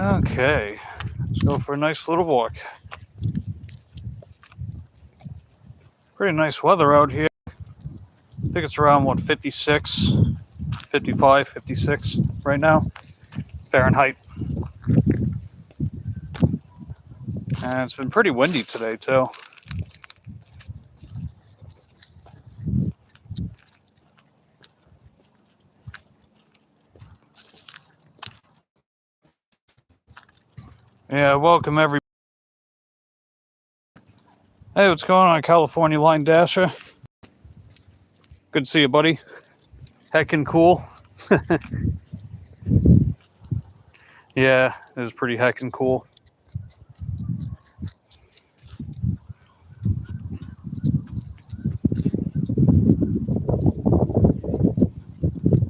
Okay, let's go for a nice little walk. Pretty nice weather out here. I think it's around, what, 56, 55, 56 right now, Fahrenheit. And it's been pretty windy today, too. Yeah, welcome everybody. Hey, what's going on, California Line Dasher? Good to see you, buddy. Heckin' cool. Yeah, it was pretty heckin' cool.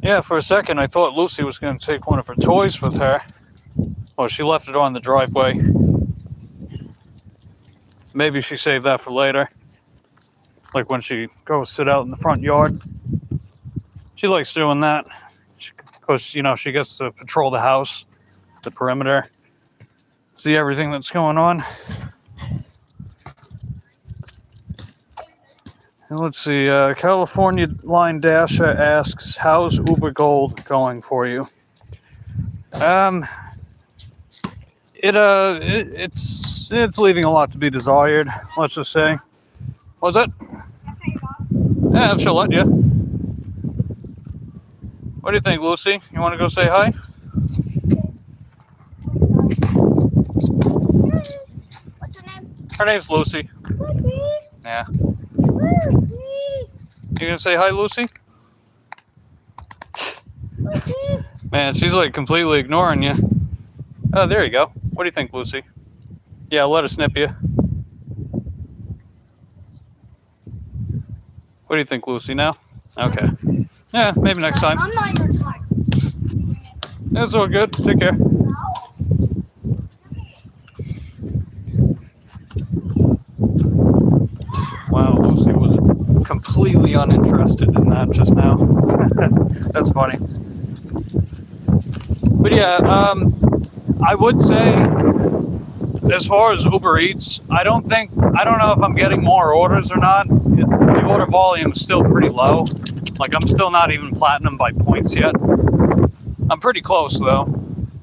Yeah, for a second I thought Lucy was going to take one of her toys with her. Oh, she left it on the driveway. Maybe she saved that for later. Like when she goes sit out in the front yard. She likes doing that. Because, you know, she gets to patrol the house, the perimeter, see everything that's going on. And let's see, California Line Dasher asks, how's Uber Gold going for you? It's leaving a lot to be desired, let's just say. What's that? Yeah, she'll let you. What do you think, Lucy? You want to go say hi? What's her name? Her name's Lucy. Lucy. Yeah. Lucy. You gonna say hi, Lucy? Lucy. Man, she's like completely ignoring you. Oh, there you go. What do you think, Lucy? Yeah, I'll let her sniff you. What do you think, Lucy, now? Okay. Yeah, maybe next time. I'm not your type. That's all good. Take care. Wow, Lucy was completely uninterested in that just now. That's funny. But yeah, I would say, as far as Uber Eats, I don't know if I'm getting more orders or not. The order volume is still pretty low. Like, I'm still not even platinum by points yet. I'm pretty close, though.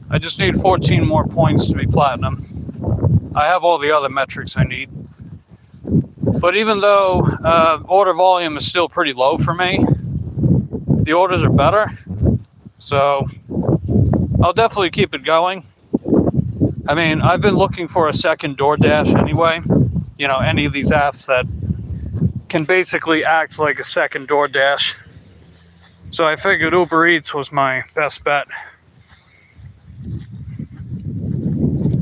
I just need 14 more points to be platinum. I have all the other metrics I need. But even though order volume is still pretty low for me, the orders are better. So I'll definitely keep it going. I mean, I've been looking for a second DoorDash anyway. You know, any of these apps that can basically act like a second DoorDash. So I figured Uber Eats was my best bet.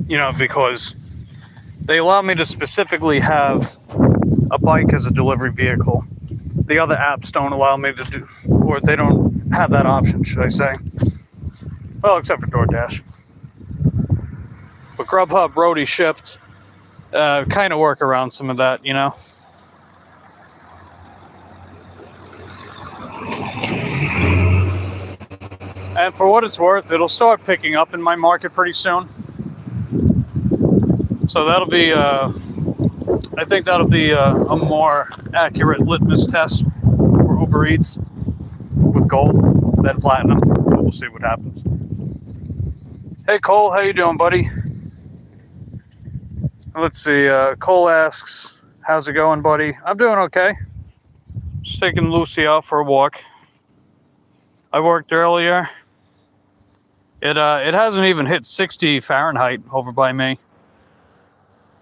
You know, because they allow me to specifically have a bike as a delivery vehicle. The other apps don't allow me to do, or they don't have that option, should I say. Well, except for DoorDash. But Grubhub, Roadie, Shipped kind of work around some of that, you know? And for what it's worth, it'll start picking up in my market pretty soon. So that'll be, I think that'll be a more accurate litmus test for Uber Eats with gold than platinum. But we'll see what happens. Hey Cole, how you doing, buddy? Let's see, Cole asks, how's it going, buddy? I'm doing okay. Just taking Lucy out for a walk. I worked earlier. It hasn't even hit 60 Fahrenheit over by me.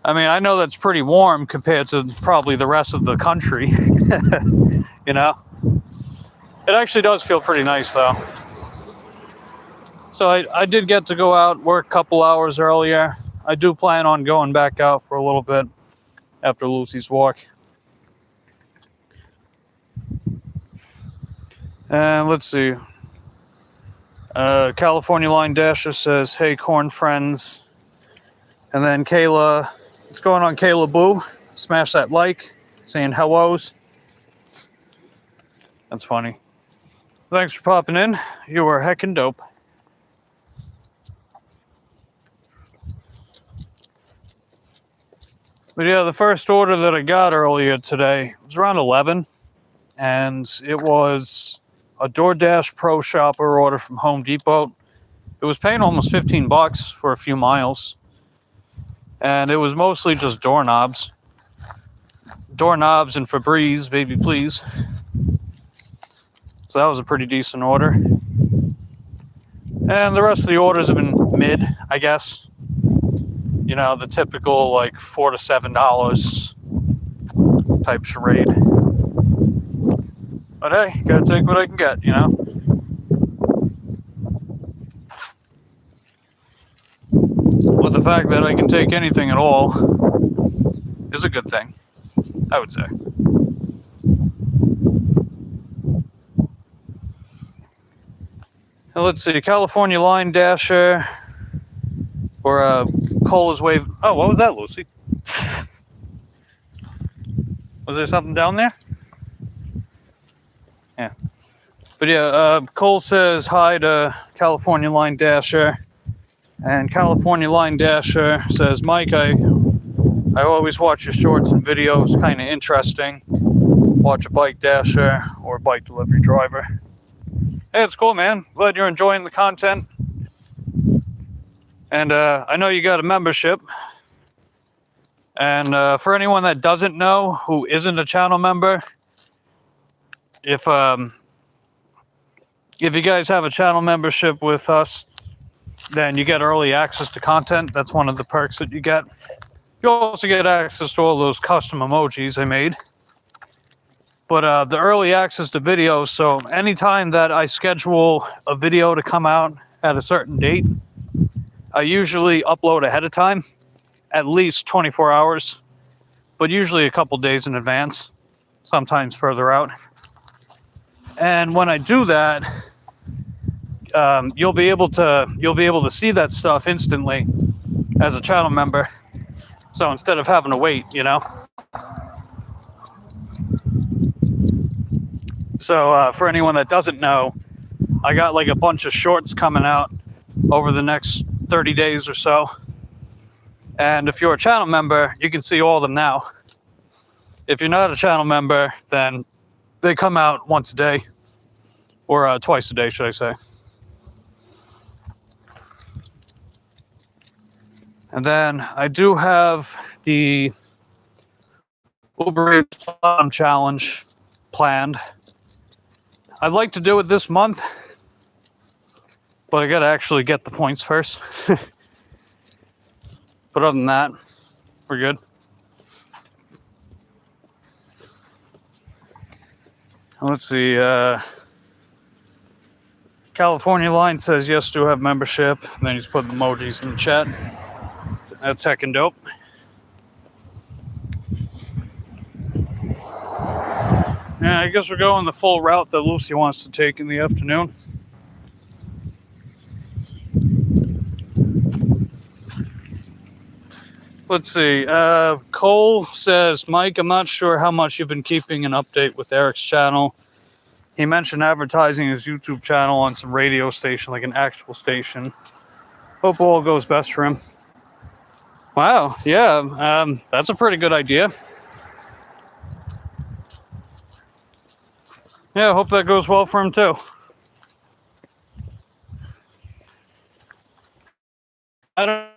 I mean, I know that's pretty warm compared to probably the rest of the country. You know? It actually does feel pretty nice, though. So I did get to go out, work a couple hours earlier. I do plan on going back out for a little bit after Lucy's walk. And let's see. California Line Dasher says, hey, corn friends. And then Kayla, what's going on, Kayla Boo? Smash that like, saying hellos. That's funny. Thanks for popping in. You are heckin' dope. But yeah, the first order that I got earlier today was around 11, and it was a DoorDash Pro Shopper order from Home Depot. It was paying almost 15 bucks for a few miles, and it was mostly just doorknobs. Doorknobs and Febreze, baby please. So that was a pretty decent order. And the rest of the orders have been mid, I guess. You know, the typical like $4 to $7 type charade. But hey, gotta take what I can get, you know? But the fact that I can take anything at all is a good thing, I would say. Now let's see, California Line Dasher, or Cole is wave. Oh, what was that, Lucy? Was there something down there? Yeah. But yeah, Cole says hi to California Line Dasher. And California Line Dasher says, Mike, I always watch your shorts and videos, kind of interesting. Watch a bike dasher or a bike delivery driver. Hey, it's cool, man. Glad you're enjoying the content. And I know you got a membership. And for anyone that doesn't know, who isn't a channel member, if you guys have a channel membership with us, then you get early access to content. That's one of the perks that you get. You also get access to all those custom emojis I made. But the early access to videos, so anytime that I schedule a video to come out at a certain date, I usually upload ahead of time, at least 24 hours, but usually a couple days in advance, sometimes further out. And when I do that, you'll be able to see that stuff instantly as a channel member. So instead of having to wait, you know. So for anyone that doesn't know, I got like a bunch of shorts coming out over the next 30 days or so. And if you're a channel member, you can see all of them now. If you're not a channel member, then they come out once a day, or twice a day, should I say. And then I do have the Uber Eats challenge planned. I'd like to do it this month, but I gotta actually get the points first. But other than that, we're good. Let's see, California Line says yes, do have membership. And then he's putting emojis in the chat. That's heckin' dope. Yeah, I guess we're going the full route that Lucy wants to take in the afternoon. Let's see. Cole says, Mike, I'm not sure how much you've been keeping an update with Eric's channel. He mentioned advertising his YouTube channel on some radio station, like an actual station. Hope all goes best for him. Wow, yeah, that's a pretty good idea. Yeah, I hope that goes well for him too. I don't know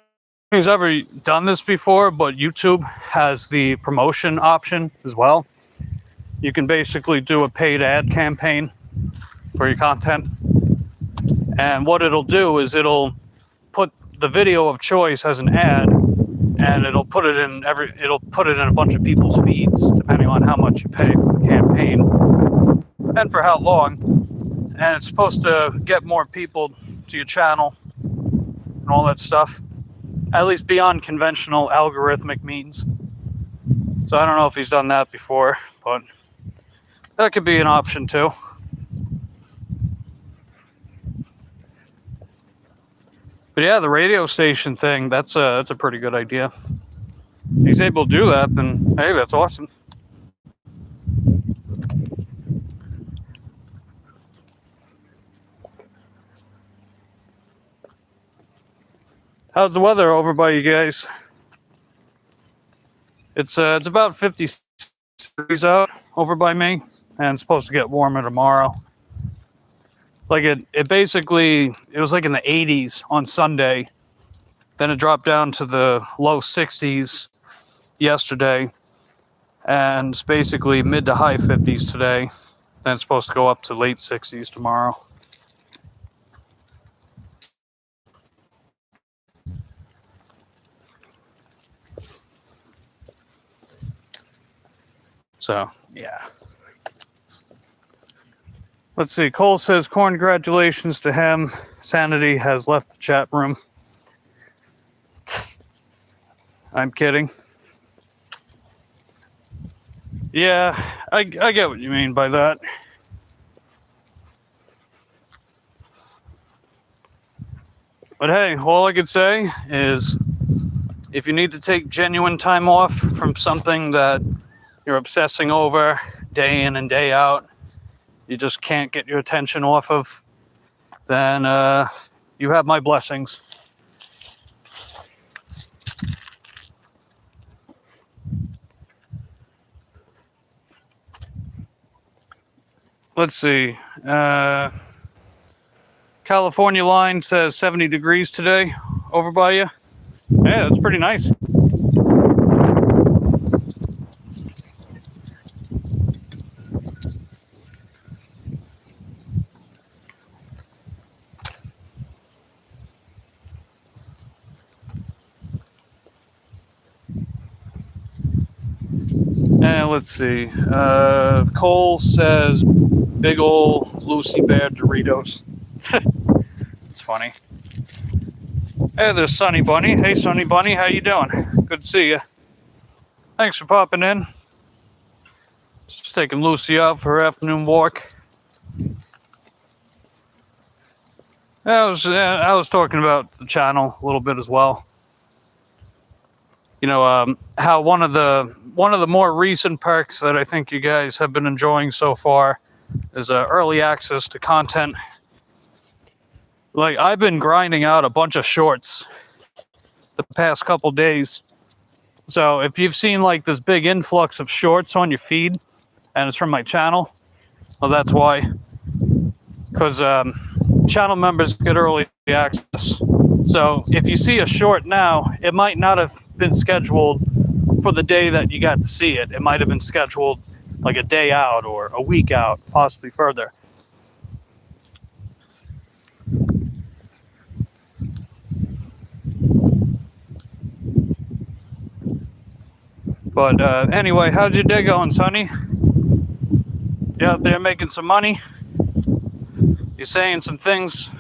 if he's ever done this before, but YouTube has the promotion option as well. You can basically do a paid ad campaign for your content. And what it'll do is it'll put the video of choice as an ad, and it'll put it in a bunch of people's feeds, depending on how much you pay for the campaign and for how long. And it's supposed to get more people to your channel and all that stuff, at least beyond conventional algorithmic means. So I don't know if he's done that before, but that could be an option too. But yeah, the radio station thing, that's a pretty good idea. If he's able to do that, then hey, that's awesome. How's the weather over by you guys? It's about 50 degrees out over by me, and it's supposed to get warmer tomorrow. Like it basically, it was like in the 80s on Sunday. Then it dropped down to the low 60s yesterday, and it's basically mid to high 50s today. Then it's supposed to go up to late 60s tomorrow. So, yeah. Let's see. Cole says, congratulations to him. Sanity has left the chat room. I'm kidding. Yeah, I get what you mean by that. But hey, all I could say is if you need to take genuine time off from something that you're obsessing over day in and day out, you just can't get your attention off of, then you have my blessings. Let's see. California line says 70 degrees today over by you. Yeah, that's pretty nice. And let's see. Cole says big ol' Lucy Bear Doritos. It's funny. Hey, there's Sunny Bunny. Hey, Sunny Bunny, how you doing? Good to see you. Thanks for popping in. Just taking Lucy out for her afternoon walk. I was talking about the channel a little bit as well. You know, how one of the more recent perks that I think you guys have been enjoying so far is early access to content. Like, I've been grinding out a bunch of shorts the past couple days. So if you've seen like this big influx of shorts on your feed, and it's from my channel, well, that's why. Because channel members get early access. So if you see a short now, it might not have been scheduled for the day that you got to see it. It might have been scheduled like a day out or a week out, possibly further. But anyway, how's your day going, Sonny? You out there making some money? You saying some things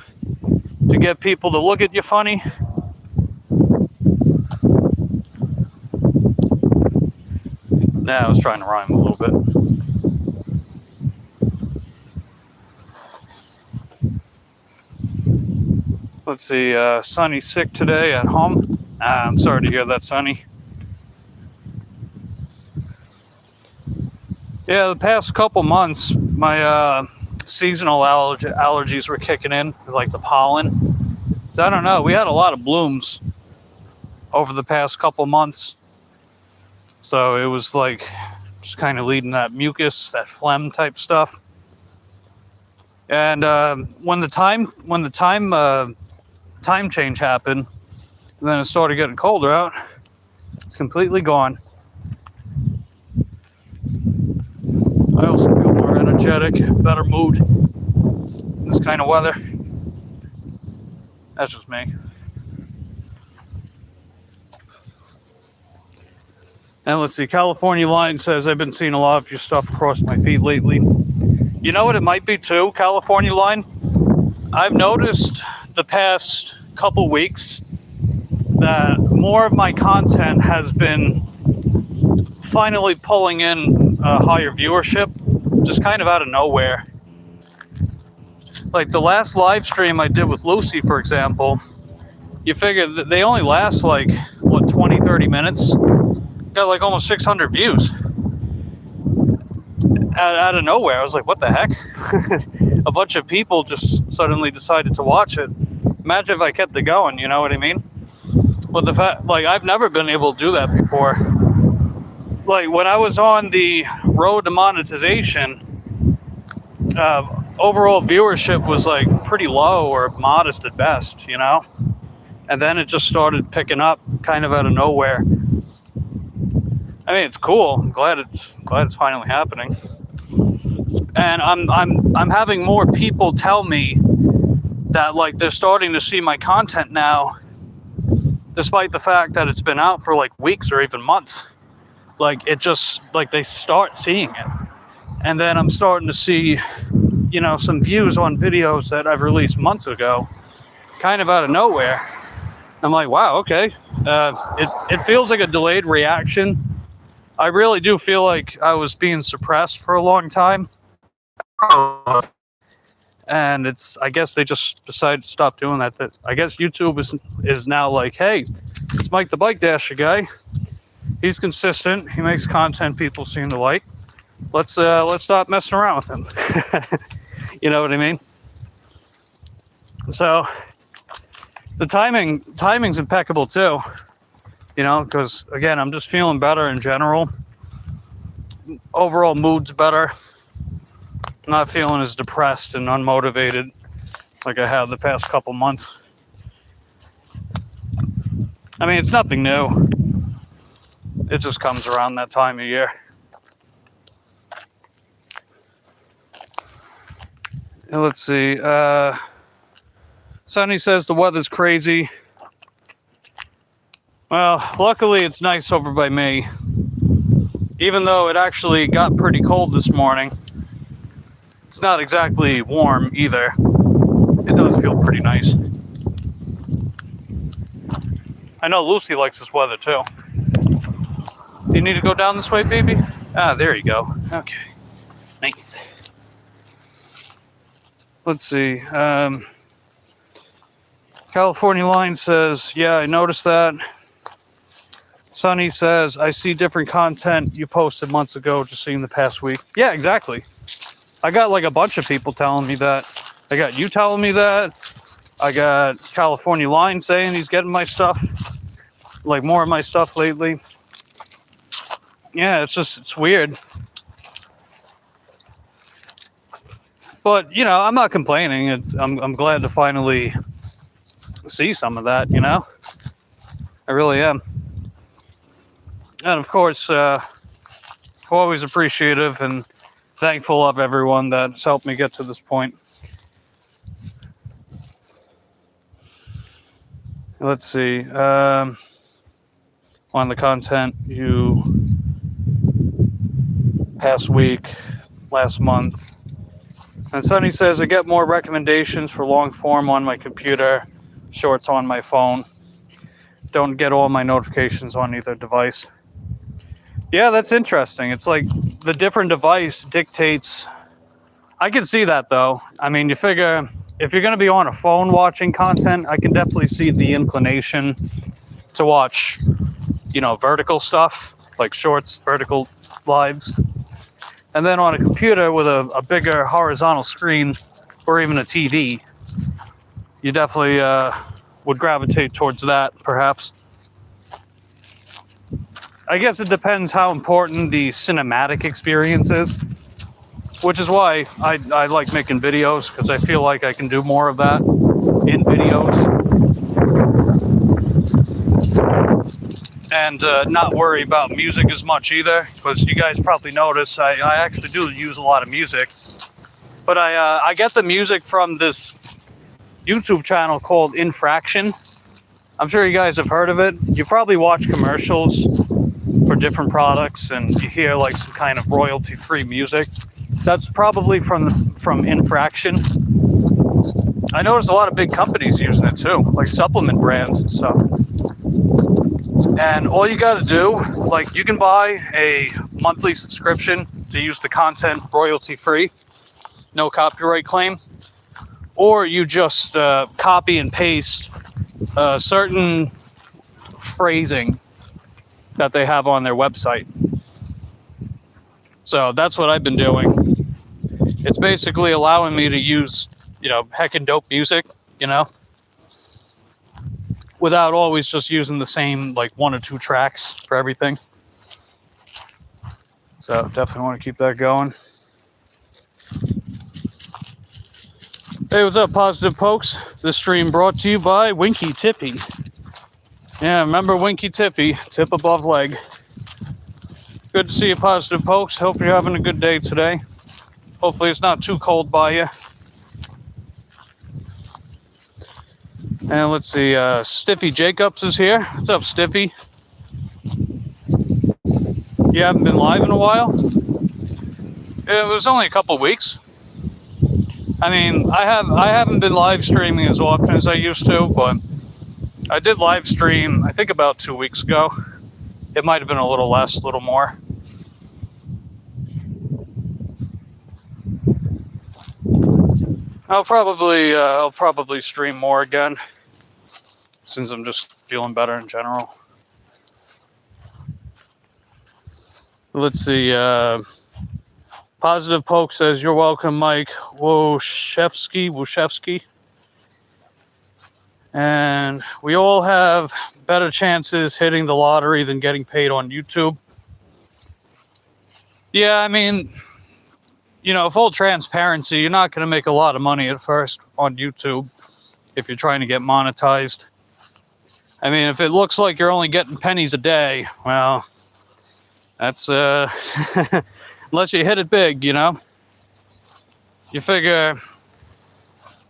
to get people to look at you funny? Nah, I was trying to rhyme a little bit. Let's see, Sonny's sick today at home. I'm sorry to hear that, Sonny. Yeah, the past couple months, my seasonal allergies were kicking in, like the pollen. So I don't know, we had a lot of blooms over the past couple months. So it was like just kind of leading that mucus, that phlegm type stuff. And when the time change happened, and then it started getting colder out, it's completely gone. I also feel more energetic, better mood, this kind of weather. That's just me. And let's see, California Line says, I've been seeing a lot of your stuff across my feed lately. You know what it might be too, California Line? I've noticed the past couple weeks that more of my content has been finally pulling in a higher viewership, just kind of out of nowhere. Like the last live stream I did with Lucy, for example, you figure that they only last like, what, 20, 30 minutes? Got like almost 600 views. Out of nowhere. I was like, what the heck? A bunch of people just suddenly decided to watch it. Imagine if I kept it going, you know what I mean? But the fact, like, I've never been able to do that before. like when I was on the road to monetization, overall viewership was like pretty low or modest at best, you know? And then it just started picking up kind of out of nowhere. I mean, it's cool. I'm glad it's finally happening. And I'm having more people tell me that like they're starting to see my content now, despite the fact that it's been out for like weeks or even months. Like it just like they start seeing it. And then I'm starting to see, you know, some views on videos that I've released months ago, kind of out of nowhere. I'm like, wow, okay. It feels like a delayed reaction. I really do feel like I was being suppressed for a long time. And I guess they just decided to stop doing that. I guess YouTube is now like, hey, it's Mike the Bike Dasher guy. He's consistent. He makes content people seem to like. Let's stop messing around with him. You know what I mean? So the timing's impeccable too. You know, because again, I'm just feeling better in general. Overall mood's better. I'm not feeling as depressed and unmotivated like I have the past couple months. I mean, it's nothing new. It just comes around that time of year. Let's see. Sonny says the weather's crazy. Well, luckily it's nice over by me. Even though it actually got pretty cold this morning. It's not exactly warm either. It does feel pretty nice. I know Lucy likes this weather too. Do you need to go down this way, baby? Ah, there you go. Okay. Nice. Let's see. California Line says, yeah, I noticed that. Sunny says, I see different content you posted months ago, just seeing the past week. Yeah, exactly. I got like a bunch of people telling me that. I got you telling me that. I got California Line saying he's getting my stuff, like more of my stuff lately. Yeah, it's weird. But, you know, I'm not complaining. I'm glad to finally see some of that, you know? I really am. And of course, always appreciative and thankful of everyone that's helped me get to this point. Let's see. On the content you past week, last month. And Sonny says, I get more recommendations for long form on my computer, shorts on my phone. Don't get all my notifications on either device. Yeah, that's interesting. It's like the different device dictates. I can see that though. I mean, you figure if you're going to be on a phone watching content, I can definitely see the inclination to watch, you know, vertical stuff like shorts, vertical lives. And then on a computer with a bigger horizontal screen or even a TV, you definitely would gravitate towards that, perhaps. I guess it depends how important the cinematic experience is, which is why I like making videos, because I feel like I can do more of that in videos and not worry about music as much either, because you guys probably notice I actually do use a lot of music, but I get the music from this YouTube channel called Infraction. I'm sure you guys have heard of it. You probably watch commercials for different products and you hear like some kind of royalty-free music. That's probably from Infraction. I noticed a lot of big companies using it too, like supplement brands and stuff. And all you got to do, like, you can buy a monthly subscription to use the content royalty-free, no copyright claim, or you just copy and paste certain phrasing that they have on their website. So that's what I've been doing. It's basically allowing me to use, you know, heckin' dope music, you know, without always just using the same, like, 1 or 2 tracks for everything. So definitely want to keep that going. Hey, what's up, Positive Pokes? This stream brought to you by Winky Tippy. Yeah, remember Winky Tippy, tip above leg. Good to see you, Positive Pokes. Hope you're having a good day today. Hopefully it's not too cold by you. And let's see, Stiffy Jacobs is here. What's up, Stiffy? You haven't been live in a while? It was only a couple weeks. I mean, I haven't been live streaming as often as I used to, but I did live stream, I think about 2 weeks ago. It might have been a little less, a little more. I'll probably stream more again, since I'm just feeling better in general. Let's see, Positive Poke says, "You're welcome, Mike Woshevsky. And we all have better chances hitting the lottery than getting paid on YouTube." Yeah, I mean, you know, full transparency, you're not going to make a lot of money at first on YouTube if you're trying to get monetized. I mean, if it looks like you're only getting pennies a day, well, that's, unless you hit it big, you know? You figure,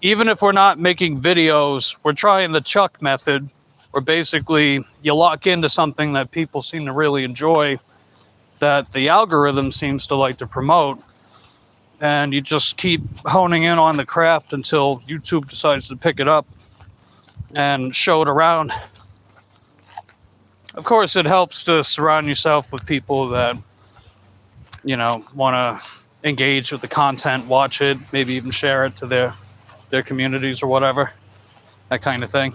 even if we're not making videos, we're trying the Chuck method, where basically you lock into something that people seem to really enjoy, that the algorithm seems to like to promote, and you just keep honing in on the craft until YouTube decides to pick it up and show it around. Of course, it helps to surround yourself with people that, you know, want to engage with the content, watch it, maybe even share it to their communities or whatever, that kind of thing.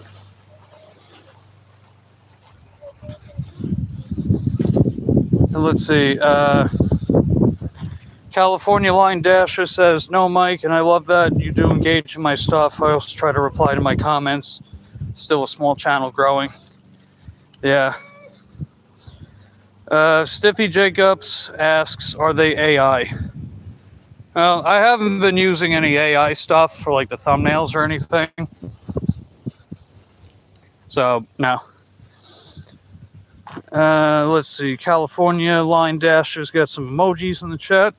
And let's see, California Line Dasher says, "No, Mike, and I love that you do engage in my stuff. I also try to reply to my comments. Still a small channel growing." Yeah. Stiffy Jacobs asks, "Are they AI?" Well, I haven't been using any AI stuff for like the thumbnails or anything. So, no. Let's see. California Line Dasher's got some emojis in the chat.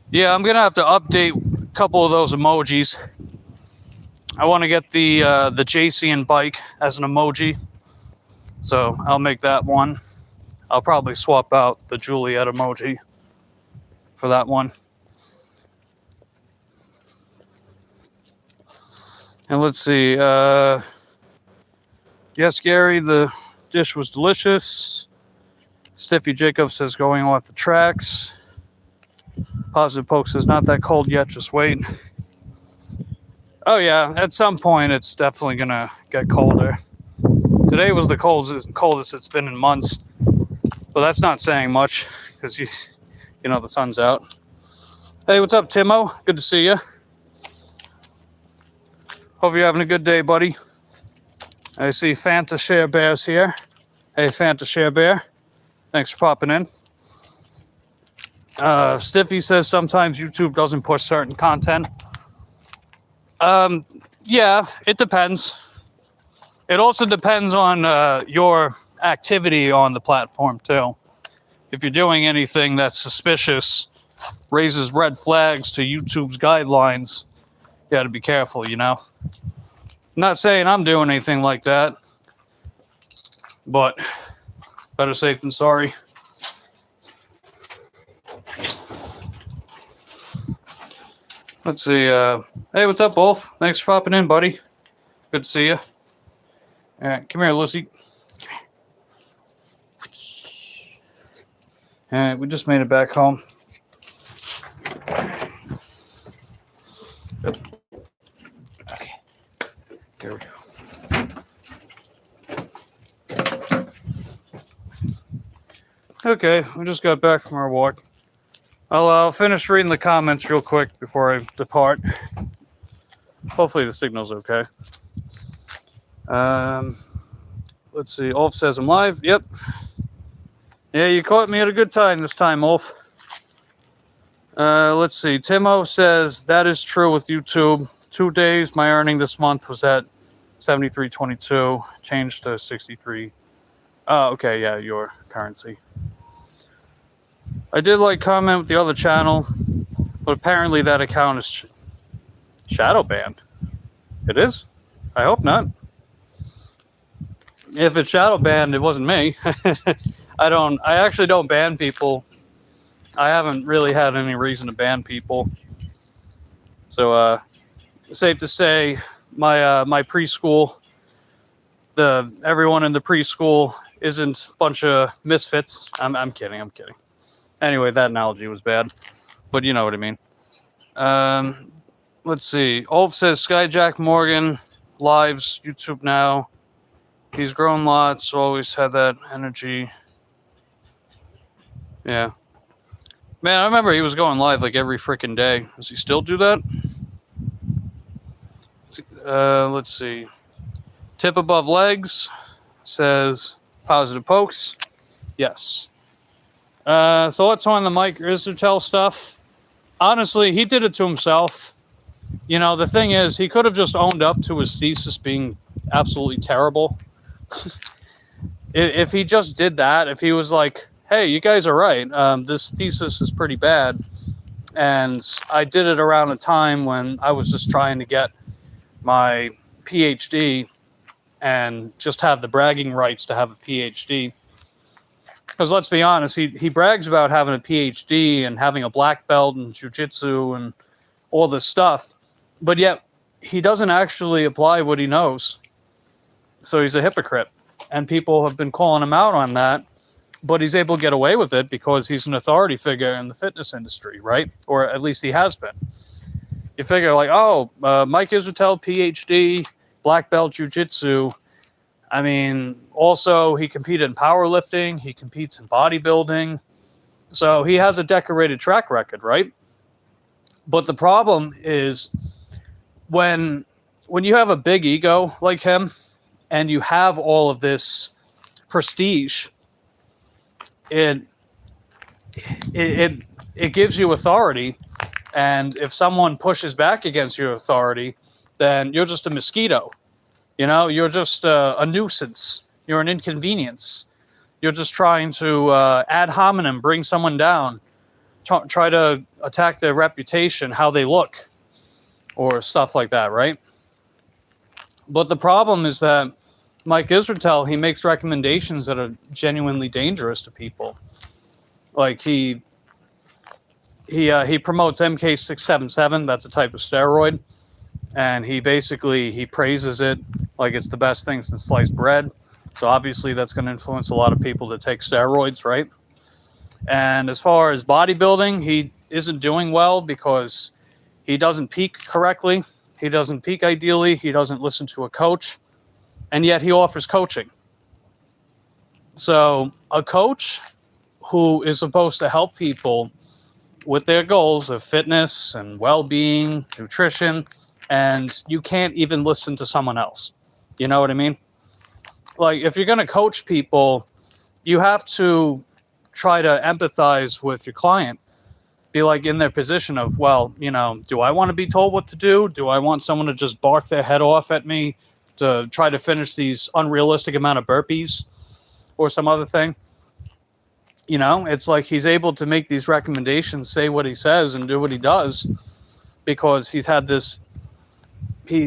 Yeah, I'm going to have to update a couple of those emojis. I want to get the JC bike as an emoji. So I'll make that one. I'll probably swap out the Juliet emoji for that one. And let's see. Yes, Gary, the dish was delicious. Stiffy Jacob says, "Going off the tracks." Positive Poke says, "Not that cold yet, just wait." Oh yeah, at some point it's definitely gonna get colder. Today was the coldest it's been in months, but that's not saying much because you know the sun's out. Hey, what's up, Timo? Good to see you. Hope you're having a good day, buddy. I see Fanta Share Bear's here. Hey, Fanta Share Bear. Thanks for popping in. Stiffy says sometimes YouTube doesn't push certain content. Yeah, it depends. It also depends on your activity on the platform too. If you're doing anything that's suspicious, raises red flags to YouTube's guidelines, you got to be careful, you know. I'm not saying I'm doing anything like that, but better safe than sorry. Let's see. Hey, what's up, Wolf? Thanks for popping in, buddy. Good to see you. All right, come here, Lucy. All right, we just made it back home. Yep. Okay. Here we go. Okay, we just got back from our walk. I'll finish reading the comments real quick before I depart. Hopefully the signal's okay. Let's see. Ulf says I'm live. Yep. Yeah, you caught me at a good time this time, Wolf. Let's see. Timo says that is true with YouTube. 2 days, my earning this month was at 73.22, changed to 63. Oh, okay, yeah, your currency. I did like comment with the other channel, but apparently that account is shadow banned. It is? I hope not. If it's shadow banned, it wasn't me. I actually don't ban people. I haven't really had any reason to ban people. So, safe to say, my preschool, everyone in the preschool isn't a bunch of misfits. I'm kidding. Anyway, that analogy was bad, but you know what I mean. Let's see. Ulf says Skyjack Morgan lives YouTube now. He's grown lots. Always had that energy. Yeah. Man, I remember he was going live like every freaking day. Does he still do that? Let's see. Tip above legs says positive pokes. Yes. Thoughts on the Mike Israel stuff? Honestly, he did it to himself. You know, the thing is, he could have just owned up to his thesis being absolutely terrible. If he just did that, if he was like, hey, you guys are right, this thesis is pretty bad, and I did it around a time when I was just trying to get my PhD and just have the bragging rights to have a PhD. Because let's be honest, he brags about having a PhD and having a black belt in jiu-jitsu and all this stuff, but yet he doesn't actually apply what he knows. So he's a hypocrite, and people have been calling him out on that, but he's able to get away with it because he's an authority figure in the fitness industry, right? Or at least he has been. You figure like, Mike Israel, PhD, black belt jiu-jitsu. I mean, also he competed in powerlifting, he competes in bodybuilding, so he has a decorated track record, right? But the problem is when you have a big ego like him and you have all of this prestige, it gives you authority, and if someone pushes back against your authority, then you're just a mosquito. You know, you're just a nuisance. You're an inconvenience. You're just trying to ad hominem bring someone down, try to attack their reputation, how they look, or stuff like that, right? But the problem is that Mike Israel, he makes recommendations that are genuinely dangerous to people. Like he promotes MK677. That's a type of steroid, and he praises it like it's the best thing since sliced bread. So obviously that's going to influence a lot of people to take steroids, right? And as far as bodybuilding, he isn't doing well because he doesn't peak correctly. He doesn't peak ideally. He doesn't listen to a coach, and yet he offers coaching. So a coach who is supposed to help people with their goals of fitness and well-being, nutrition, and you can't even listen to someone else. You know what I mean? Like, if you're going to coach people, you have to try to empathize with your client. Be like in their position of, well, you know, do I want to be told what to do? Do I want someone to just bark their head off at me to try to finish these unrealistic amount of burpees or some other thing? You know, it's like he's able to make these recommendations, say what he says, and do what he does because he's had this. He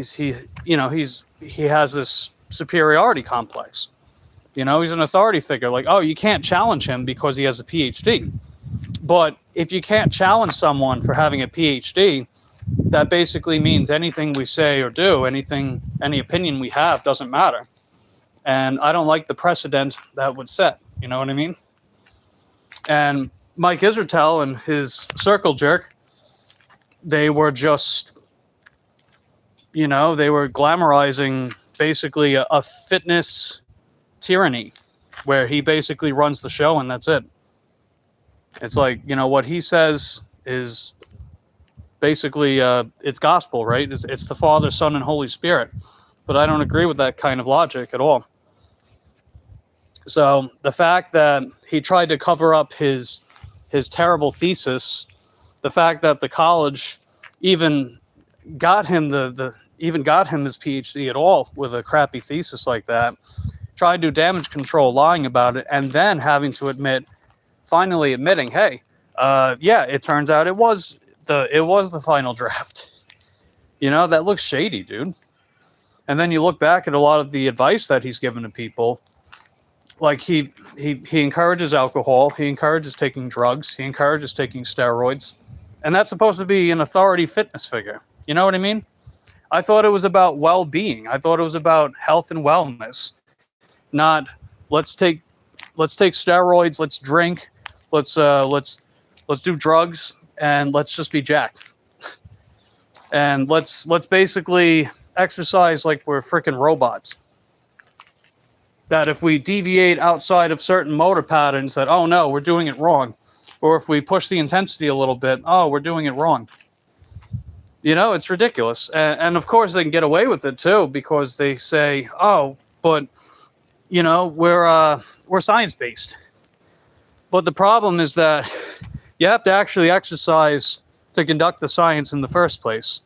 has this superiority complex. You know, he's an authority figure. Like, oh, you can't challenge him because he has a PhD. But if you can't challenge someone for having a PhD, that basically means anything we say or do, any opinion we have doesn't matter. And I don't like the precedent that would set. You know what I mean? And Mike Israel and his circle jerk, they were just, you know, they were glamorizing basically a fitness tyranny where he basically runs the show and that's it. It's like, you know, what he says is basically it's gospel, right? It's the Father, Son, and Holy Spirit. But I don't agree with that kind of logic at all. So the fact that he tried to cover up his terrible thesis, the fact that the college even got him even got him his PhD at all with a crappy thesis like that, tried to do damage control, lying about it, and then having to finally admitting, hey, yeah, it turns out it was the final draft. That looks shady, dude. And then you look back at a lot of the advice that he's given to people. Like he encourages alcohol, he encourages taking drugs, he encourages taking steroids, and that's supposed to be an authority fitness figure. You know what I mean? I thought it was about well-being. I thought it was about health and wellness, not let's take steroids, let's drink, let's do drugs, and let's just be jacked, and let's basically exercise like we're freaking robots. That if we deviate outside of certain motor patterns, that, oh no, we're doing it wrong. Or if we push the intensity a little bit, oh, we're doing it wrong. It's ridiculous. And of course they can get away with it too, because they say, oh, but, we're science-based. But the problem is that you have to actually exercise to conduct the science in the first place.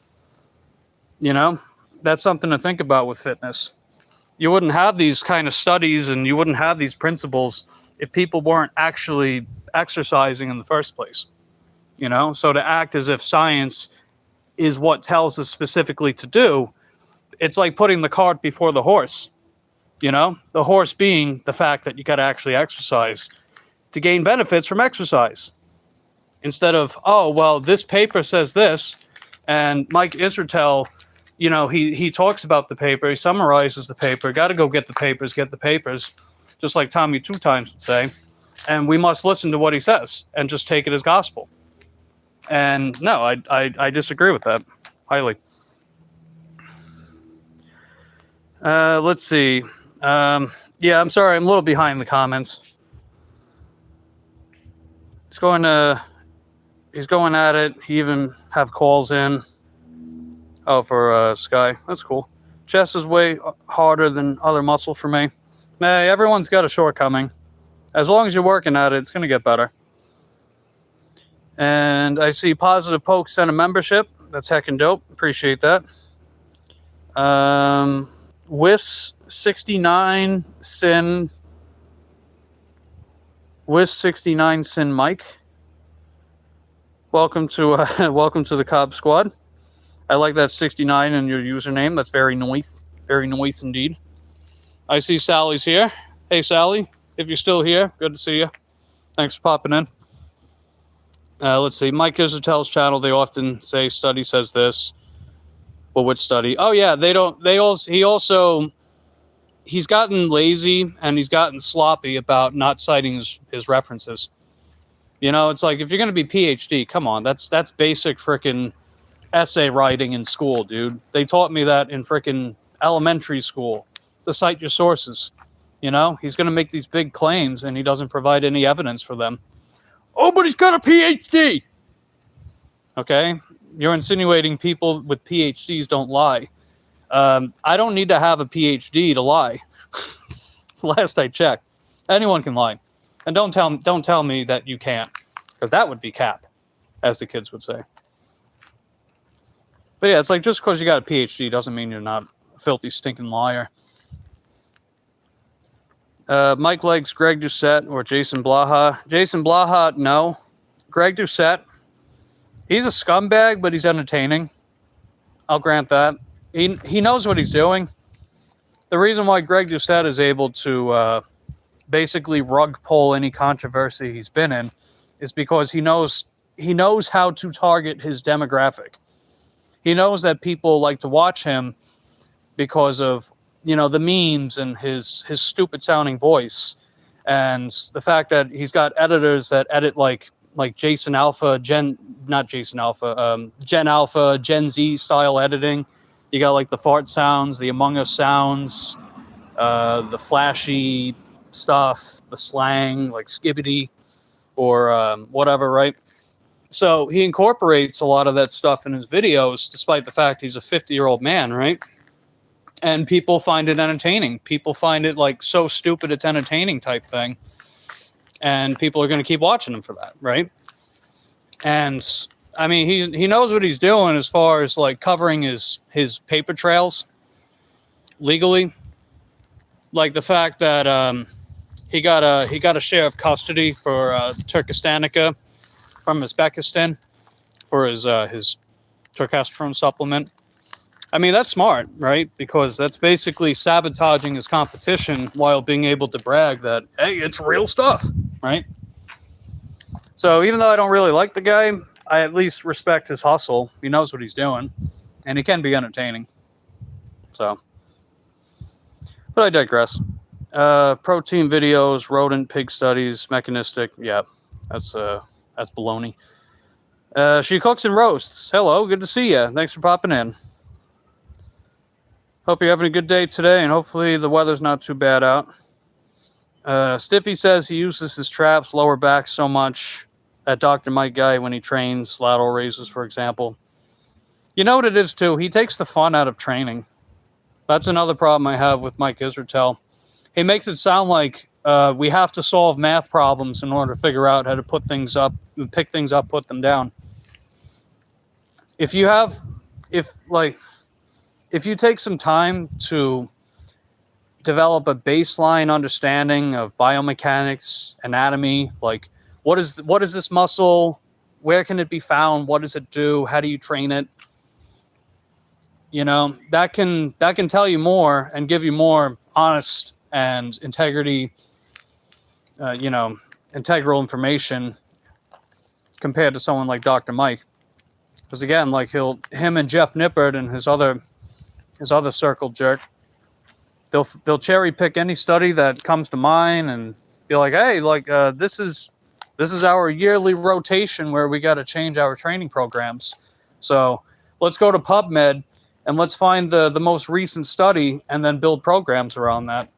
That's something to think about with fitness. You wouldn't have these kind of studies and you wouldn't have these principles if people weren't actually exercising in the first place. So to act as if science is what tells us specifically to do, it's like putting the cart before the horse. The horse being the fact that you got to actually exercise to gain benefits from exercise. Instead of, oh, well, this paper says this, and Mike Israetel, he talks about the paper, he summarizes the paper, got to go get the papers, just like Tommy Two Times would say, and we must listen to what he says and just take it as gospel. And no, I disagree with that highly. Let's see. Yeah, I'm sorry, I'm a little behind the comments. He's going at it. He even have calls in. Oh, for Sky. That's cool. Chest is way harder than other muscle for me. Hey, everyone's got a shortcoming. As long as you're working at it, it's going to get better. And I see Positive Poke sent a membership. That's heckin' dope. Appreciate that. Wis 69 Sin Mike. Welcome to the Cobb Squad. I like that 69 in your username. That's very nice. Very nice indeed. I see Sally's here. Hey, Sally, if you're still here, good to see you. Thanks for popping in. Let's see. Mike Israetel's channel, they often say study says this. Well, which study? Oh, yeah, he's gotten lazy and he's gotten sloppy about not citing his references. It's like, if you're going to be PhD, come on, that's basic frickin' essay writing in school, dude. They taught me that in frickin' elementary school, to cite your sources. He's going to make these big claims and he doesn't provide any evidence for them. Oh, but he's got a PhD. Okay, you're insinuating people with PhDs don't lie. I don't need to have a PhD to lie. Last I checked, anyone can lie, and don't tell me that you can't, because that would be cap, as the kids would say. But yeah, it's like, just because you got a PhD doesn't mean you're not a filthy, stinking liar. Mike likes Greg Doucette or Jason Blaha. Jason Blaha, no. Greg Doucette, he's a scumbag, but he's entertaining. I'll grant that. He knows what he's doing. The reason why Greg Doucette is able to basically rug pull any controversy he's been in is because he knows how to target his demographic. He knows that people like to watch him because of, the memes and his stupid sounding voice, and the fact that he's got editors that edit like Gen Alpha, Gen Z style editing. You got like the fart sounds, the Among Us sounds, the flashy stuff, the slang like skibbity or whatever, right? So he incorporates a lot of that stuff in his videos, despite the fact he's a 50-year-old man, right? and people find it entertaining. People find it like so stupid it's entertaining type thing, and people are going to keep watching him for that, right? And I mean, he knows what he's doing as far as like covering his paper trails legally, like the fact that he got a share of custody for Turkistanica from Uzbekistan for his Turkesterone supplement. I mean, that's smart, right? Because that's basically sabotaging his competition while being able to brag that, hey, it's real stuff, right? So even though I don't really like the guy, I at least respect his hustle. He knows what he's doing, and he can be entertaining. So, but I digress. Protein videos, rodent pig studies, mechanistic. Yeah, that's baloney. She cooks and roasts. Hello, good to see you. Thanks for popping in. Hope you're having a good day today, and hopefully the weather's not too bad out. Stiffy says he uses his traps, lower back so much. That Dr. Mike guy when he trains lateral raises, for example. You know what it is, too? He takes the fun out of training. That's another problem I have with Mike Israetel. He makes it sound like we have to solve math problems in order to figure out how to put things up, pick things up, put them down. If you take some time to develop a baseline understanding of biomechanics, anatomy, like what is this muscle, where can it be found, what does it do, how do you train it, you know, that can tell you more and give you more honest and integral information compared to someone like Dr. Mike. Because again, like him and Jeff Nippert and his other circle jerk, they'll cherry pick any study that comes to mind and be like, hey, like this is our yearly rotation where we got to change our training programs. So let's go to PubMed and let's find the most recent study and then build programs around that.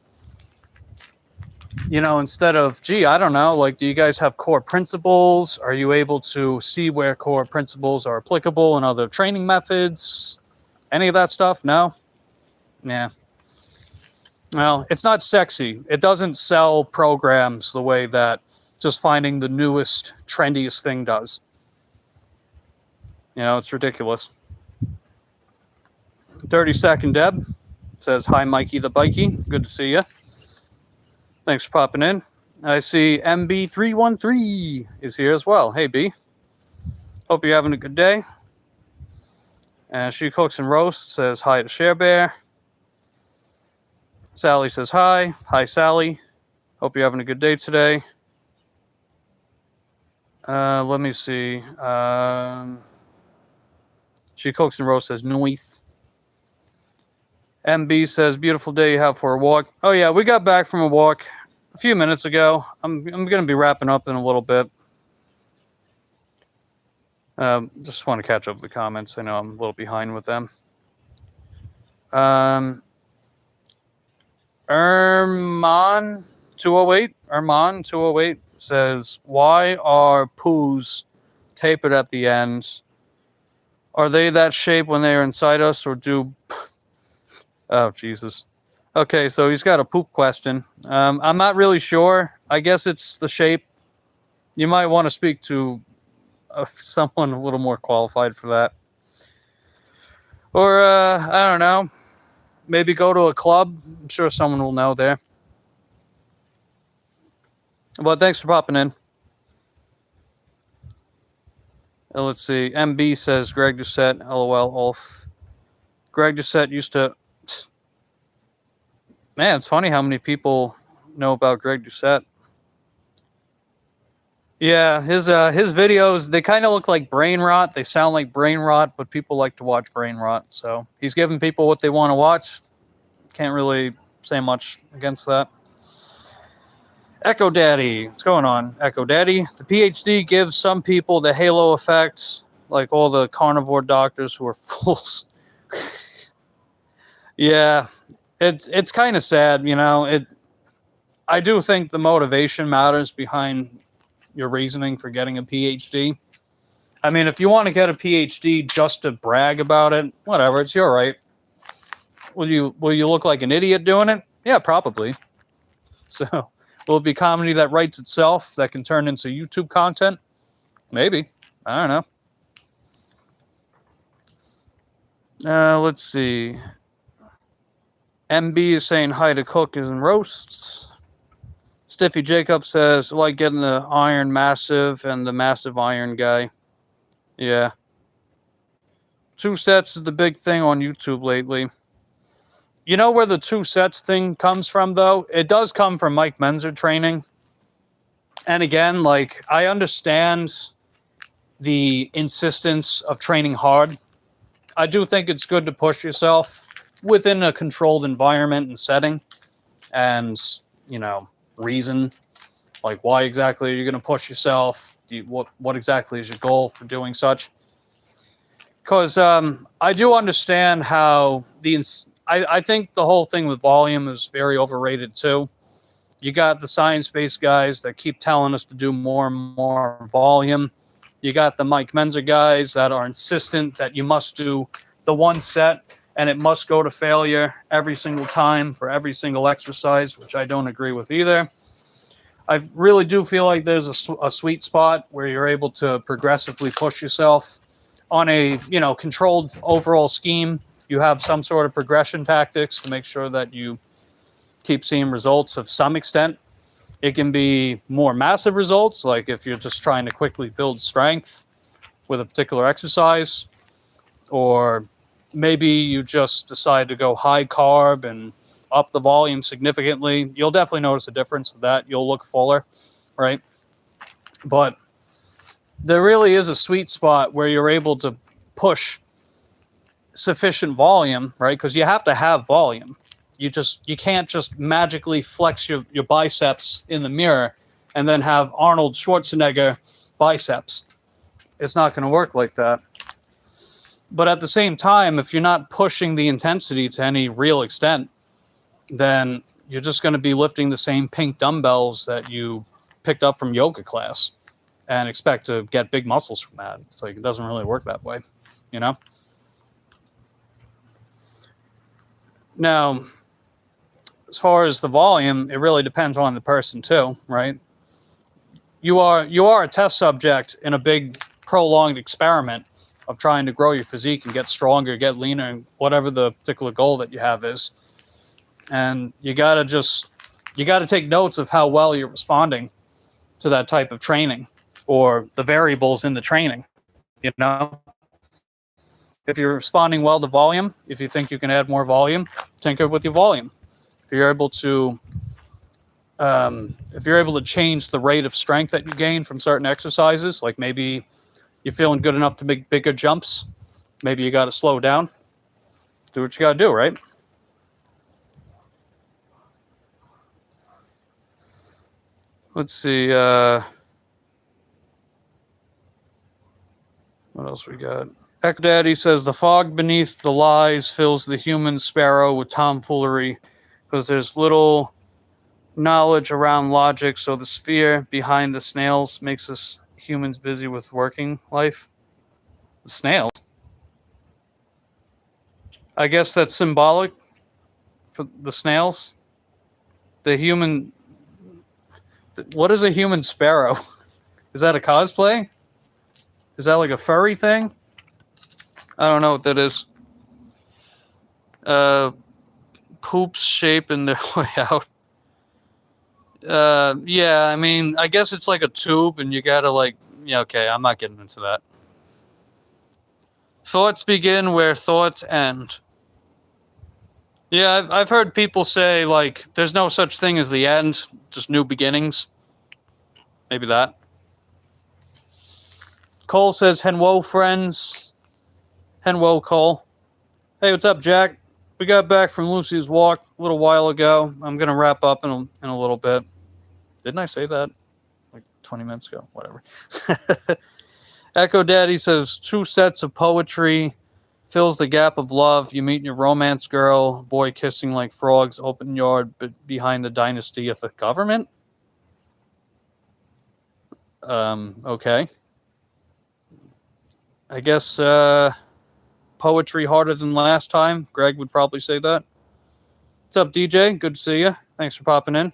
You know, instead of, gee, I don't know, like, do you guys have core principles? Are you able to see where core principles are applicable in other training methods? Any of that stuff? No? Yeah. Well, it's not sexy. It doesn't sell programs the way that just finding the newest, trendiest thing does. You know, it's ridiculous. 30-second Deb says, hi, Mikey the Bikey. Good to see you. Thanks for popping in. I see MB313 is here as well. Hey, B. Hope you're having a good day. And She Cooks and Roasts says hi to Share Bear. Sally says hi. Hi, Sally. Hope you're having a good day today. Let me see. She Cooks and Roasts says noise. MB says, beautiful day you have for a walk. Oh, yeah, we got back from a walk a few minutes ago. I'm going to be wrapping up in a little bit. Just want to catch up with the comments. I know I'm a little behind with them. Erman208 says, why are poos tapered at the ends? Are they that shape when they are inside us, or do... Oh, Jesus. Okay, so he's got a poop question. I'm not really sure. I guess it's the shape. You might want to speak to someone a little more qualified for that. Or, I don't know. Maybe go to a club. I'm sure someone will know there. But thanks for popping in. Let's see. MB says, Greg Doucette, LOL, Ulf. Greg Doucette used to... Man, it's funny how many people know about Greg Doucette. Yeah, his videos, they kind of look like brain rot. They sound like brain rot, but people like to watch brain rot. So he's giving people what they want to watch. Can't really say much against that. Echo Daddy. What's going on, Echo Daddy? The PhD gives some people the halo effect, like all the carnivore doctors who are fools. Yeah. It's kind of sad, you know. I do think the motivation matters behind your reasoning for getting a PhD. I mean, if you want to get a PhD just to brag about it, whatever, it's your right. Will you look like an idiot doing it? Yeah, probably. So, will it be comedy that writes itself that can turn into YouTube content? Maybe. I don't know. Let's see. MB is saying hi to cookers and roasts. Stiffy Jacob says, I like getting the Iron Massive and the Massive Iron guy. Yeah. 2 sets is the big thing on YouTube lately. You know where the 2 sets thing comes from, though? It does come from Mike Menzer training. And again, like, I understand the insistence of training hard. I do think it's good to push yourself within a controlled environment and setting and, reason. Like, why exactly are you going to push yourself? What exactly is your goal for doing such? Because I do understand how I think the whole thing with volume is very overrated too. You got the science-based guys that keep telling us to do more and more volume. You got the Mike Menzer guys that are insistent that you must do the 1 set and it must go to failure every single time for every single exercise, which I don't agree with either. I really do feel like there's a sweet spot where you're able to progressively push yourself on a controlled overall scheme. You have some sort of progression tactics to make sure that you keep seeing results of some extent. It can be more massive results, like if you're just trying to quickly build strength with a particular exercise, or maybe you just decide to go high carb and up the volume significantly. You'll definitely notice a difference with that. You'll look fuller, right? But there really is a sweet spot where you're able to push sufficient volume, right? Because you have to have volume. You can't just magically flex your biceps in the mirror and then have Arnold Schwarzenegger biceps. It's not going to work like that. But at the same time, if you're not pushing the intensity to any real extent, then you're just going to be lifting the same pink dumbbells that you picked up from yoga class and expect to get big muscles from that. It's like, it doesn't really work that way, Now, as far as the volume, it really depends on the person too, right? You are a test subject in a big prolonged experiment of trying to grow your physique and get stronger, get leaner, and whatever the particular goal that you have is. And you got to take notes of how well you're responding to that type of training or the variables in the training. If you're responding well to volume, if you think you can add more volume, tinker with your volume. If you're able to change the rate of strength that you gain from certain exercises, like maybe you're feeling good enough to make bigger jumps, maybe you got to slow down. Do what you got to do, right? Let's see. What else we got? Echo Daddy says the fog beneath the lies fills the human sparrow with tomfoolery because there's little knowledge around logic, so the sphere behind the snails makes us humans busy with working life. The snails? I guess that's symbolic for the snails. The human... What is a human sparrow? Is that a cosplay? Is that like a furry thing? I don't know what that is. Poops shaping their way out. Yeah, I mean, I guess it's like a tube and you gotta okay, I'm not getting into that. Thoughts begin where thoughts end. Yeah, I've heard people say, there's no such thing as the end, just new beginnings. Maybe that. Cole says, Henwo, friends. Henwo, Cole. Hey, what's up, Jack? We got back from Lucy's walk a little while ago. I'm going to wrap up in a little bit. Didn't I say that? 20 minutes ago? Whatever. Echo Daddy says, 2 sets of poetry fills the gap of love. You meet your romance girl, boy kissing like frogs, open yard behind the dynasty of the government. Okay. I guess poetry harder than last time. Greg would probably say that. What's up, DJ? Good to see you. Thanks for popping in.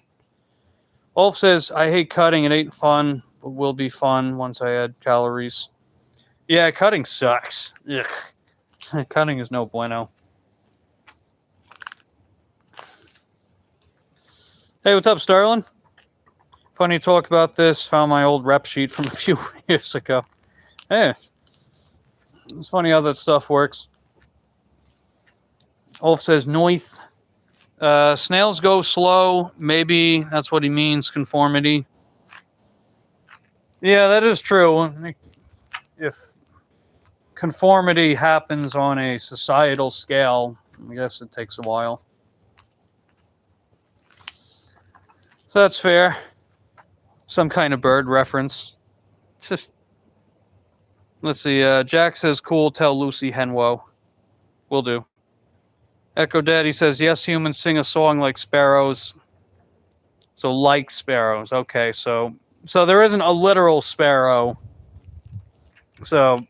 Wolf says, I hate cutting. It ain't fun, but will be fun once I add calories. Yeah, cutting sucks. Ugh. Cutting is no bueno. Hey, what's up, Sterling? Funny to talk about this. Found my old rep sheet from a few years ago. Hey, it's funny how that stuff works. Wolf says, Noith. Snails go slow. Maybe that's what he means, conformity. Yeah, that is true. If conformity happens on a societal scale, I guess it takes a while. So that's fair. Some kind of bird reference. Let's see. Jack says, cool, tell Lucy Henwo. Will do. Echo Daddy says, yes, humans sing a song like sparrows. So like sparrows. Okay, so there isn't a literal sparrow. So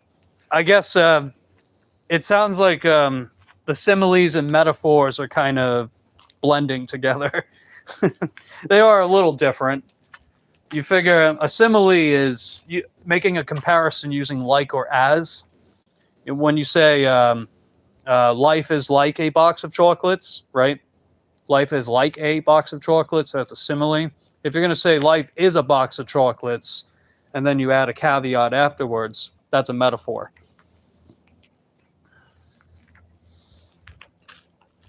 I guess it sounds like the similes and metaphors are kind of blending together. They are a little different. You figure a simile is making a comparison using like or as. When you say life is like a box of chocolates, right? Life is like a box of chocolates. That's a simile. If you're going to say life is a box of chocolates, and then you add a caveat afterwards, that's a metaphor.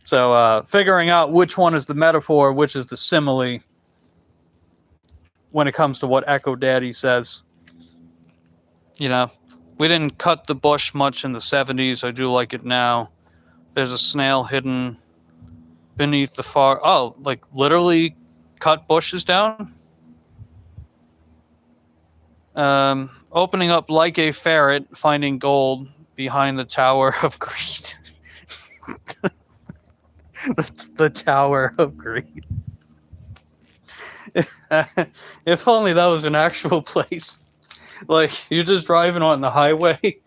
So figuring out which one is the metaphor, which is the simile, when it comes to what Echo Daddy says. You know, we didn't cut the bush much in the 70s. I do like it now. There's a snail hidden beneath the far... Oh, like literally cut bushes down? Opening up like a ferret, finding gold behind the Tower of Greed. the Tower of Greed. If only that was an actual place. Like, you're just driving on the highway,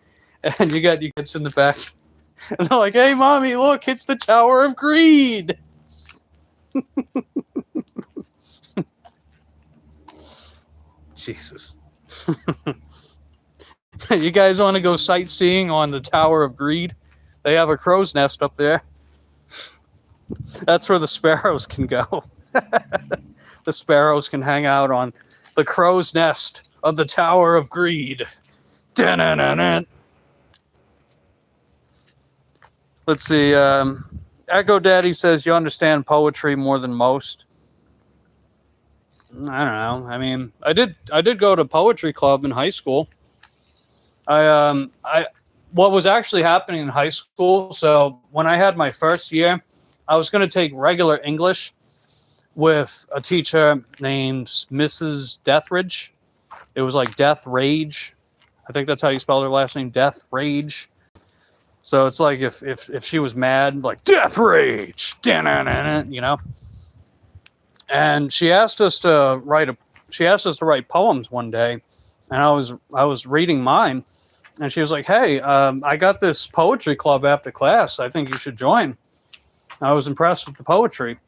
and you got your kids in the back, and they're like, hey, mommy, look, it's the Tower of Greed! Jesus. You guys want to go sightseeing on the Tower of Greed? They have a crow's nest up there. That's where the sparrows can go. The sparrows can hang out on the crow's nest of the Tower of Greed. Da-na-na-na. Let's see. Echo Daddy says you understand poetry more than most. I don't know. I mean, I did go to poetry club in high school. What was actually happening in high school, so when I had my first year, I was going to take regular English with a teacher named Mrs. Deathridge. It was like Death Rage. I think that's how you spell her last name, Death Rage. So it's like if she was mad, like Death Rage, you know. And she asked us to write poems one day, and I was reading mine, and she was like, "Hey, I got this poetry club after class. I think you should join." I was impressed with the poetry.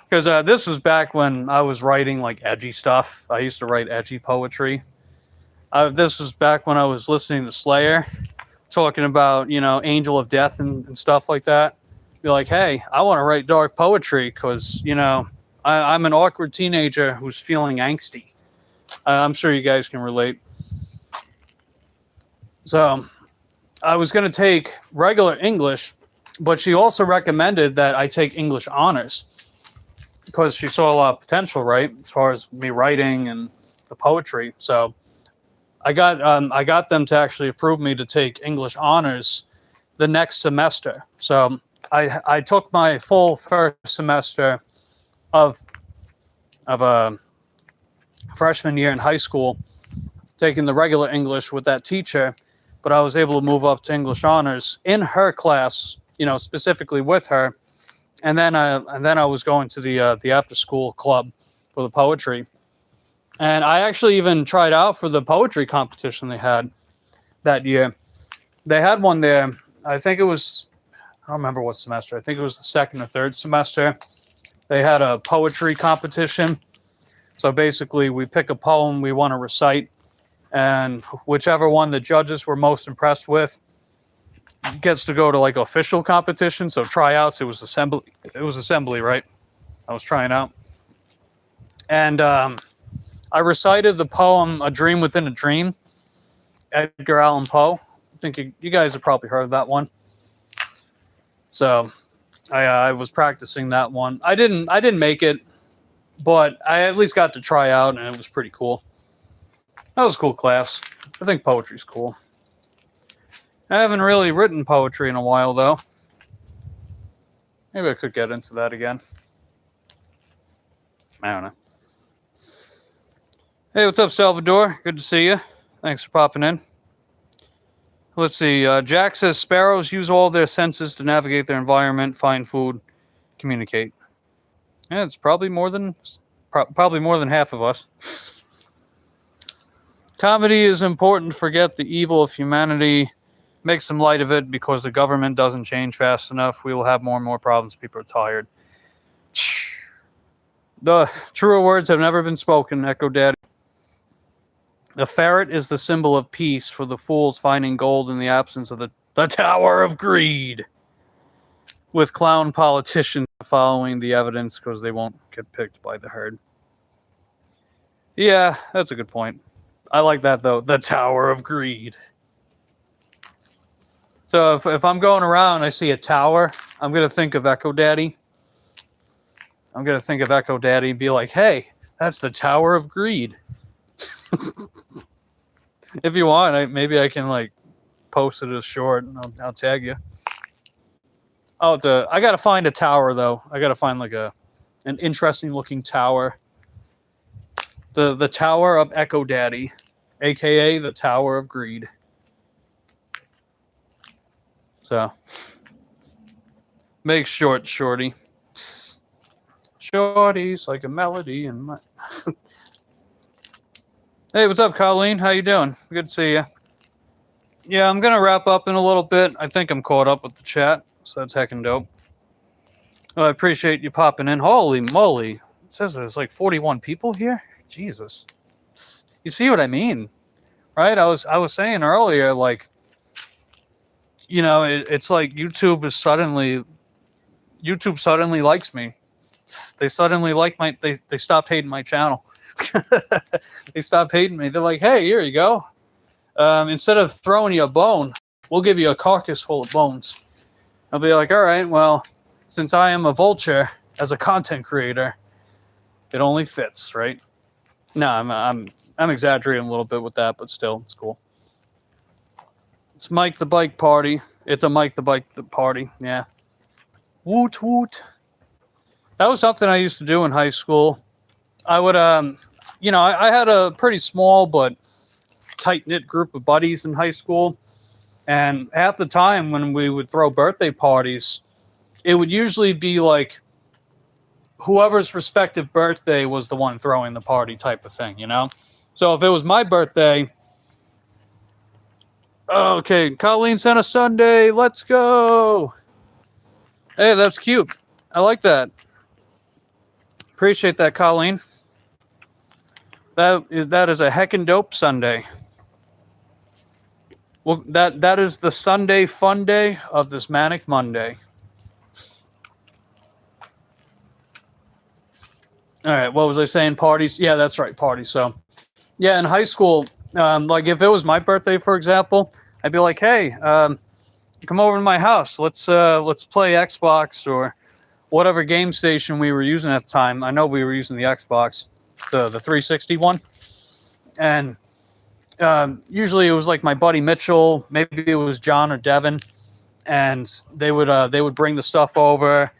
Because this was back when I was writing like edgy stuff. I used to write edgy poetry. This was back when I was listening to Slayer, talking about, you know, Angel of Death and stuff like that. Be like, hey, I want to write dark poetry because, you know, I'm an awkward teenager who's feeling angsty. I'm sure you guys can relate. So I was going to take regular English, but she also recommended that I take English honors. Because she saw a lot of potential, right, as far as me writing and the poetry. So I got them to actually approve me to take English honors the next semester. So I took my full first semester of a freshman year in high school, taking the regular English with that teacher, but I was able to move up to English honors in her class, you know, specifically with her. And then I was going to the after school club for the poetry, and I actually even tried out for the poetry competition they had that year. They had one there. I think it was, I don't remember what semester. I think it was the second or third semester. They had a poetry competition. So basically, we pick a poem we want to recite, and whichever one the judges were most impressed with gets to go to like official competition. So tryouts, it was assembly. It was assembly, right? I was trying out, and I recited the poem "A Dream Within a Dream," Edgar Allan Poe. I think you guys have probably heard of that one. So I was practicing that one. I didn't make it, but I at least got to try out, and it was pretty cool. That was a cool class. I think poetry's cool. I haven't really written poetry in a while, though. Maybe I could get into that again. I don't know. Hey, what's up, Salvador? Good to see you. Thanks for popping in. Let's see. Jack says sparrows use all their senses to navigate their environment, find food, communicate. Yeah, it's probably more than half of us. Comedy is important to forget the evil of humanity. Make some light of it because the government doesn't change fast enough. We will have more and more problems. People are tired. The truer words have never been spoken, Echo Daddy. The ferret is the symbol of peace for the fools finding gold in the absence of the Tower of Greed. With clown politicians following the evidence because they won't get picked by the herd. Yeah, that's a good point. I like that, though. The Tower of Greed. So if I'm going around and I see a tower, I'm going to think of Echo Daddy. I'm going to think of Echo Daddy and be like, hey, that's the Tower of Greed. If you want, maybe I can like post it as short and I'll tag you. I got to find a tower, though. I got to find like an interesting looking tower. The Tower of Echo Daddy, a.k.a. the Tower of Greed. So, make shorty. Shorty's like a melody in my... Hey, what's up, Colleen? How you doing? Good to see you. Yeah, I'm going to wrap up in a little bit. I think I'm caught up with the chat, so that's heckin' dope. Well, I appreciate you popping in. Holy moly. It says there's like 41 people here? Jesus. You see what I mean? Right? I was saying earlier, like, you know, it's like YouTube suddenly likes me. They suddenly like they stopped hating my channel. They stopped hating me. They're like, hey, here you go. Instead of throwing you a bone, we'll give you a carcass full of bones. I'll be like, all right, well, since I am a vulture as a content creator, it only fits, right? No, I'm exaggerating a little bit with that, but still, it's cool. It's Mike the Bike Party. It's a Mike the Bike Party, yeah. Woot woot. That was something I used to do in high school. I would, you know, I had a pretty small but tight-knit group of buddies in high school. And half the time when we would throw birthday parties, it would usually be like whoever's respective birthday was the one throwing the party type of thing, you know? So if it was my birthday, okay, Colleen sent a Sunday, let's go. Hey, that's cute. I like that. Appreciate that, Colleen. That is a heckin' dope Sunday. Well, that is the Sunday fun day of this Manic Monday. All right, what was I saying? Parties? Yeah, that's right, parties. So, yeah, in high school, like if it was my birthday, for example, I'd be like, hey, come over to my house. Let's play Xbox or whatever game station we were using at the time. I know we were using the Xbox, the 360 one, and usually it was like my buddy Mitchell, maybe it was John or Devin, and they would bring the stuff over,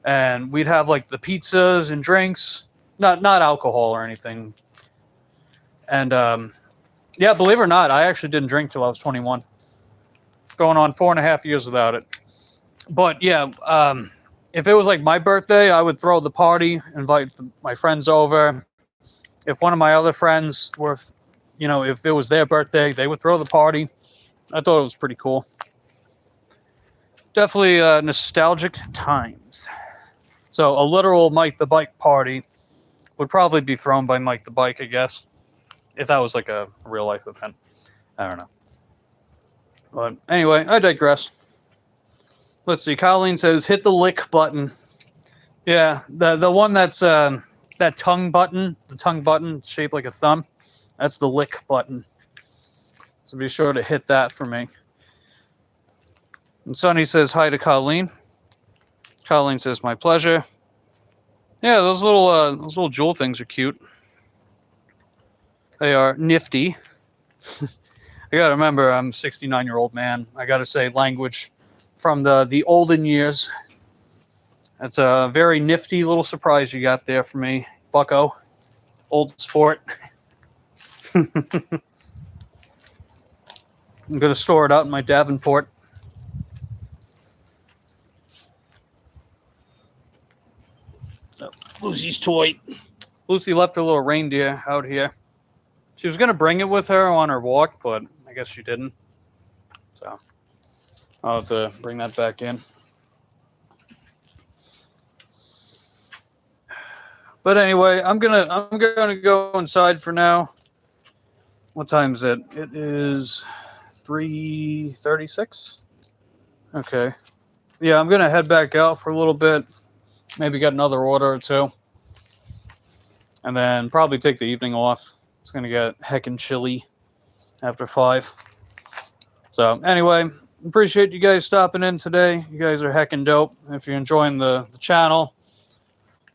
and we'd have like the pizzas and drinks, not alcohol or anything. And yeah, believe it or not, I actually didn't drink till I was 21, going on 4.5 years without it. But yeah, if it was like my birthday, I would throw the party, invite my friends over. If one of my other friends were, you know, if it was their birthday, they would throw the party. I thought it was pretty cool. Definitely nostalgic times. So a literal Mike the Bike party would probably be thrown by Mike the Bike, I guess, if that was like a real life event. I don't know. But anyway, I digress. Let's see. Colleen says, hit the lick button. Yeah, the one that's that tongue button, the tongue button shaped like a thumb. That's the lick button. So be sure to hit that for me. And Sonny says hi to Colleen. Colleen says, my pleasure. Yeah, those little jewel things are cute. They are nifty. I gotta remember, I'm a 69-year-old man. I gotta say language from the olden years. That's a very nifty little surprise you got there for me, bucko. Old sport. I'm gonna store it out in my Davenport. Oh, Lucy's toy. Lucy left her little reindeer out here. She was gonna bring it with her on her walk, but I guess she didn't. So I'll have to bring that back in. But anyway, I'm gonna go inside for now. What time is it? It is 3:36. Okay. Yeah, I'm gonna head back out for a little bit. Maybe get another order or two, and then probably take the evening off. It's gonna get heckin' chilly after 5. So anyway, appreciate you guys stopping in today. You guys are heckin' dope. If you're enjoying the channel,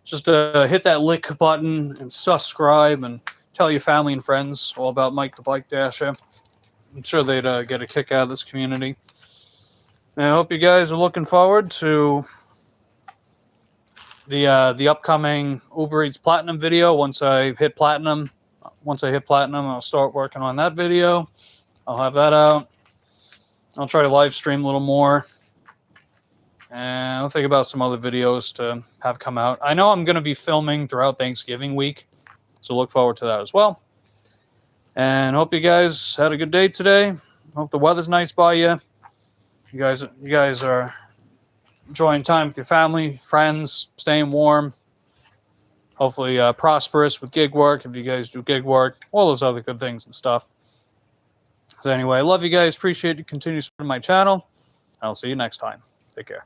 just hit that lick button and subscribe and tell your family and friends all about Mike the Bike Dasher. I'm sure they'd get a kick out of this community. And I hope you guys are looking forward to the upcoming Uber Eats Platinum video. Once I hit Platinum, I'll start working on that video. I'll have that out. I'll try to live stream a little more. And I'll think about some other videos to have come out. I know I'm going to be filming throughout Thanksgiving week, so look forward to that as well. And hope you guys had a good day today. Hope the weather's nice by you. You guys are enjoying time with your family, friends, staying warm. Hopefully prosperous with gig work if you guys do gig work. All those other good things and stuff. So anyway, I love you guys. Appreciate you continue supporting my channel. I'll see you next time. Take care.